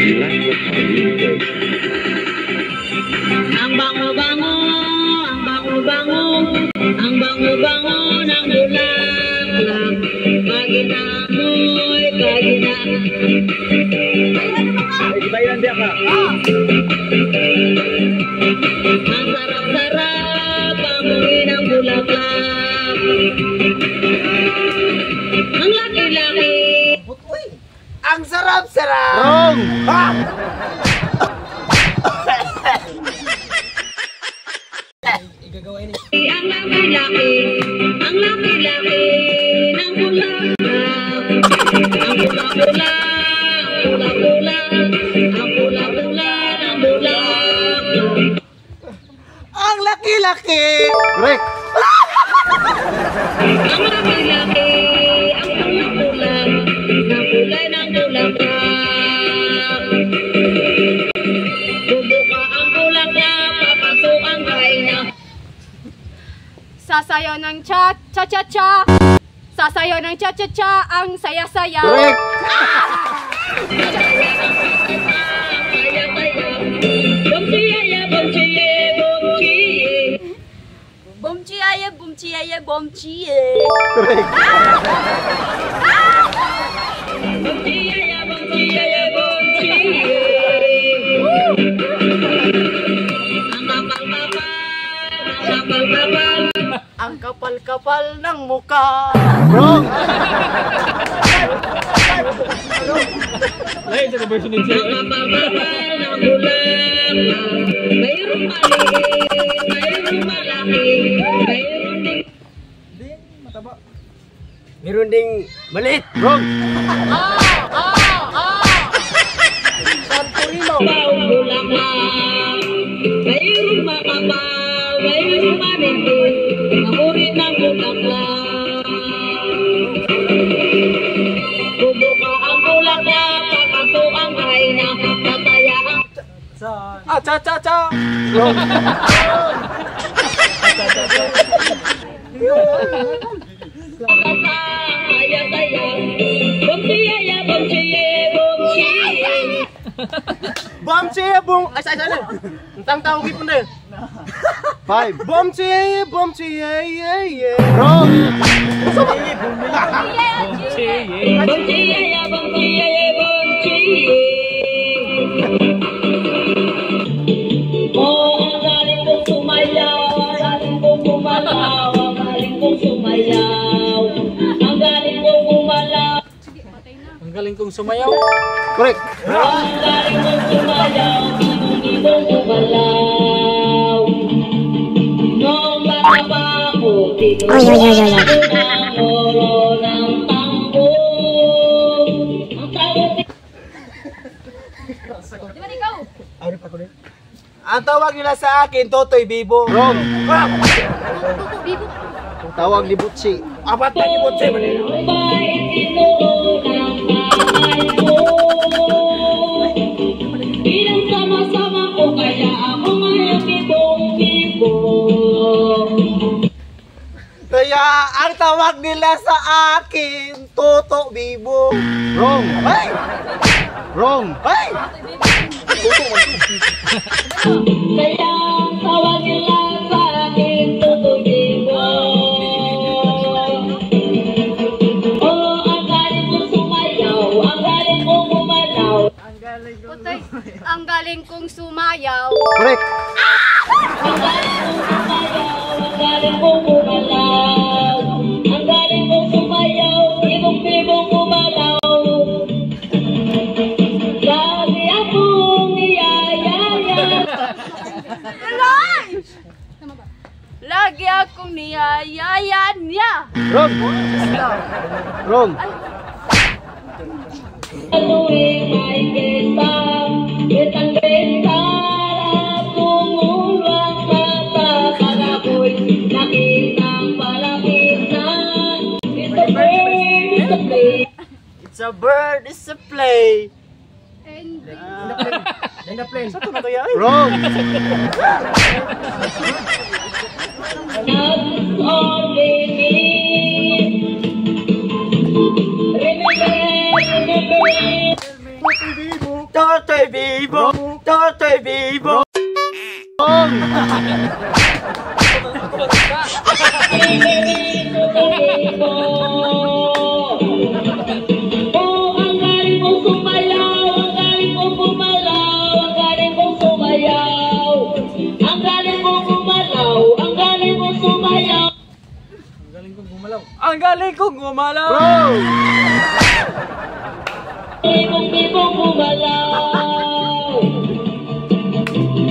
Ang bango-bango, ang bango-bango, ang bango-bango ng bulaklak. Paginamoy, pagina. Bayan dia ka. Ang sarap-sarap, amoy ng bulaklak. Ang laki-laki. Ang sarap-sarap. Wrong. Ang laki-laki, ang laki-laki ng bulaklak. Ang pula-pula, pula-pula, ang pula-pula ng bulaklak. Ang laki-laki. Correct. Ang laki-laki, ang pula-pula, ng kulay ng bulaklak. Bubuka ang bulaklak, papasok ang kaina. Sasayaw ng cha-cha-cha-cha. Sasayaw ng cha-cha-cha. Ang saya-saya. Correct. Bomchiye, bomchiye, bomchiye. Correct. Ang kapal-kapal ng muka. Wrong. Lain sa version din siya. Mayroong maliit, mayroong malaki, mayroong ding Meron ding maliit. Wrong. bawang bulaklak. Mayroong makapaw, mayroong manindig, namurit ng bulaklak. Bubuka ang bulaklak, papasok ang kaina, tataya ang Cha-cha-cha. Wrong. taya-taya. Bomsiya, bomsiye, bomsiye. Bom siya bong. Ay sa na. Tang tawag ipon na. 5. Bom siya, bom siya. Wrong. Bomsiya, bomsiya, bomsiye. Oh, ang galing kong sumayaw, ang galing kong gumalaw, ang galing kong sumayaw, ang galing kong gumalaw, Ang galing kong sumayaw. Correct. ang galing kong sumayaw, hindi kong gumalaw. Noong bata pa ako, tinutulungan ako ng lolo ng tambo. Ang tawag Di ba ikaw? Ang tawag nila sa akin, Totoy Bibo. Wrong. Tuto, bibo. Tawag ni Butsi. Apat na ibot siya. ba'y tinuod ng bahay ko? Bilang sama-sama ko, kaya ako ngayon bibong-bibo. Kaya ang tawag nila sa akin, Toto Bibo. Wrong. Ay! Wrong. Ay! Kaya ang tawag nila sa akin, tutubibo. Oh, ang galing kong sumayaw, ang galing kong gumalaw. Putoy, ang galing kong sumayaw. Correct. Ang galing kong sumayaw, ang galing kong gumalaw. Ang galing kong sumayaw, bibong-bibong gumalaw. Lagi akong niyayaya. Lagi akong niyayaya niya. Wrong. Wrong. Aluin may kesa, betang-beta, tumulong sa tapat ako'y nakitang palapitan. It's a bird, it's a play. It's a bird, it's a play. And Sa ito na kaya eh. Wrong. That's all we need. Remember, remember. Totoy Bibo! Totoy Bibo! Wrong! Oh, ang galing mong sumayaw, ang galing mong bumalaw, ang galing mong sumayaw. Ang galing mong bumalaw, ang galing mong sumayaw. Ang galing kong gumalaw! Wrong! Bibong bumalaw.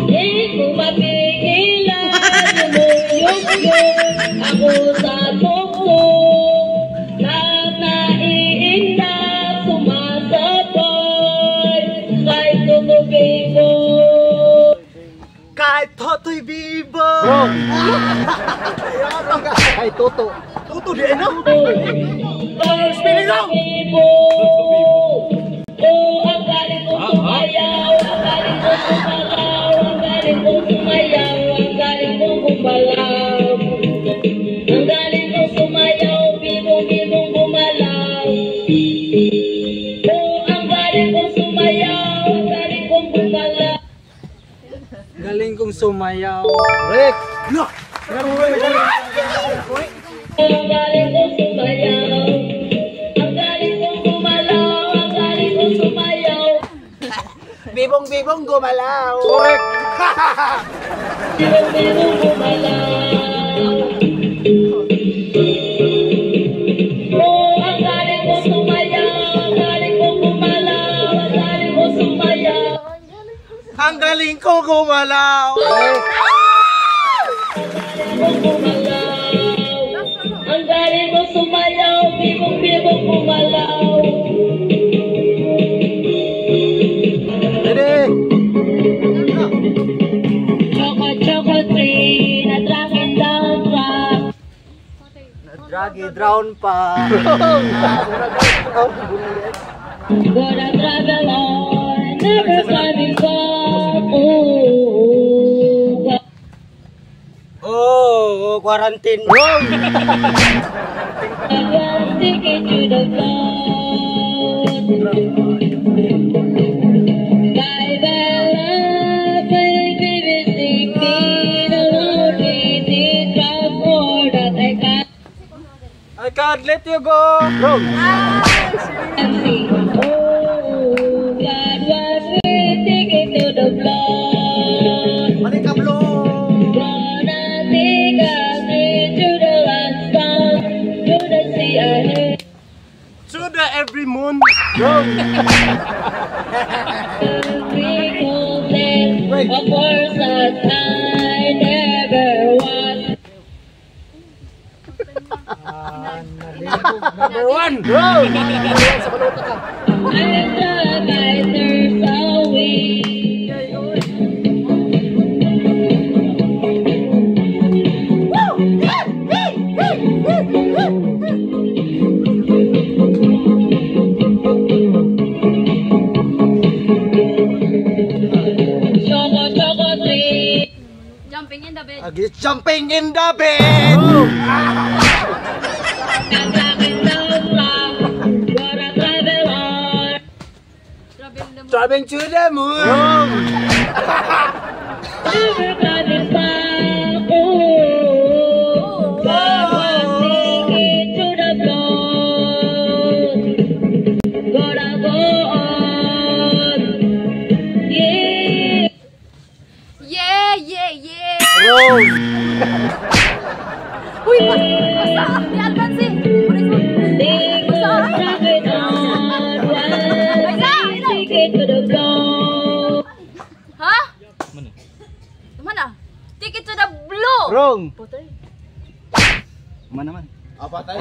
Di ko mapigilan, lumuyog-yog ako sa tuktok. Lahat na iindak, sumasabay, kahit tumubig mo. Kahit Totoy Bibo! Wrong! Ay, Toto. Toto di ano? Spinning song! Oh, ang galing kong sumayaw, ang galing kong sumalaw, ang galing kong sumayaw, ang galing kong gumalaw. Ang galing kong sumayaw, bibong-bibong gumalaw. Oh, ang galing kong sumayaw, ang galing kong gumalaw. Galing kong sumayaw. Correct! Ang galing kong sumayaw, ang galing kong gumalaw, ang galing kong sumayaw. Bibong-bibong gumalaw. Correct! Bibong-bibong gumalaw. Oh, ang galing kong sumayaw, ang galing kong gumalaw, ang galing kong sumayaw. Ang galing kong gumalaw. Bibong gumalaw. Ang galing kong sumayaw, bibong-bibong gumalaw. Ready? Choco tree, na-tracking down track. Draggy drown pa. Wrong! Gonna travel on, never coming back. Ooh. Oh, quarantine. Wrong! I got a ticket to the floor. Bye-bye, love, baby, sing me the lonely transport that I can't let you go. Wrong! can't see. Oh, God was free, ticket to the floor. Manikablo. Gonna take us to the last stop, to the sea ahead. Suda every moon. Wrong! Of course that I never was. Number one. Wrong! I'm the advisors away. Choco tree. Jumping in the bed. Agis jumping in the bed. Attacking down rock. Gonna travel on. Travel the moon. Driving to the moon. Wrong! Never coming back. Ooh. God was taking to the floor. Gonna go on. Yeah. Yeah, yeah, yeah. Wrong! Uy, basta. Di advance eh. They go travel on. One ticket to the floor. Ha? Mana? Ticket to the blue. Wrong! Mana naman? Apa tayo?